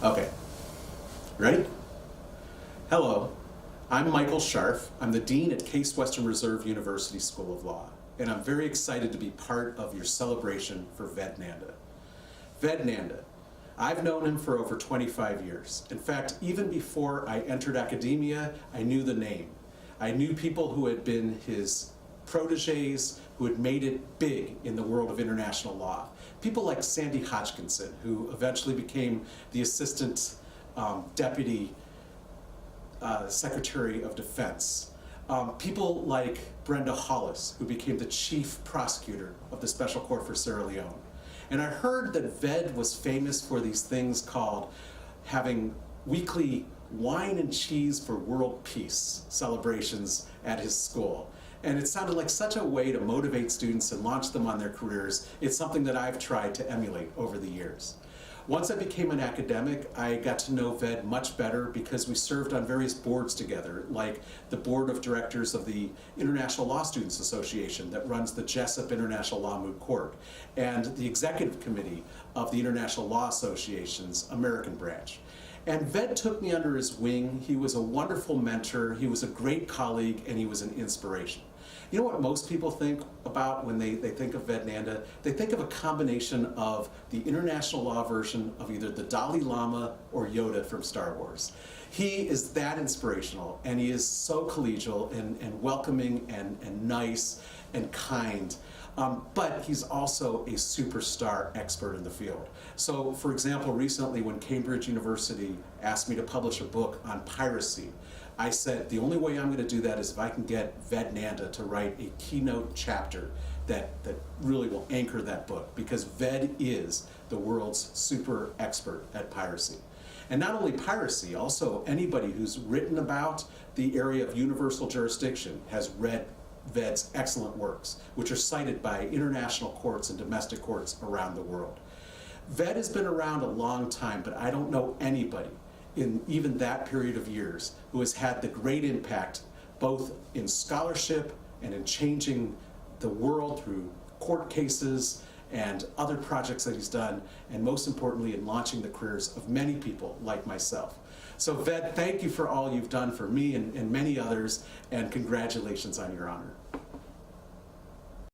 Okay, ready? Hello, I'm Michael Scharf. I'm the Dean at Case Western Reserve University School of Law, and I'm very excited to be part of your celebration for Ved Nanda. Ved Nanda, I've known him for over 25 years. In fact, even before I entered academia, I knew the name. I knew people who had been his proteges, who had made it big in the world of international law. People like Sandy Hodgkinson, who eventually became the Assistant Deputy Secretary of Defense. People like Brenda Hollis, who became the Chief Prosecutor of the Special Court for Sierra Leone. And I heard that Ved was famous for these things called having weekly wine and cheese for world peace celebrations at his school. And it sounded like such a way to motivate students and launch them on their careers. It's something that I've tried to emulate over the years. Once I became an academic, I got to know Ved much better because we served on various boards together, like the board of directors of the International Law Students Association that runs the Jessup International Law Moot Court, and the executive committee of the International Law Association's American branch. And Ved took me under his wing. He was a wonderful mentor, he was a great colleague, and he was an inspiration. You know what most people think about when they think of Ved Nanda? They think of a combination of the international law version of either the Dalai Lama or Yoda from Star Wars. He is that inspirational, and he is so collegial and welcoming and nice and kind. But he's also a superstar expert in the field. So, for example, recently when Cambridge University asked me to publish a book on piracy, I said the only way I'm going to do that is if I can get Ved Nanda to write a keynote chapter that really will anchor that book, because Ved is the world's super expert at piracy. And not only piracy, also anybody who's written about the area of universal jurisdiction has read Ved's excellent works, which are cited by international courts and domestic courts around the world. Ved has been around a long time, but I don't know anybody in even that period of years who has had the great impact both in scholarship and in changing the world through court cases and other projects that he's done, and most importantly in launching the careers of many people like myself. So Ved, thank you for all you've done for me and many others, and congratulations on your honor.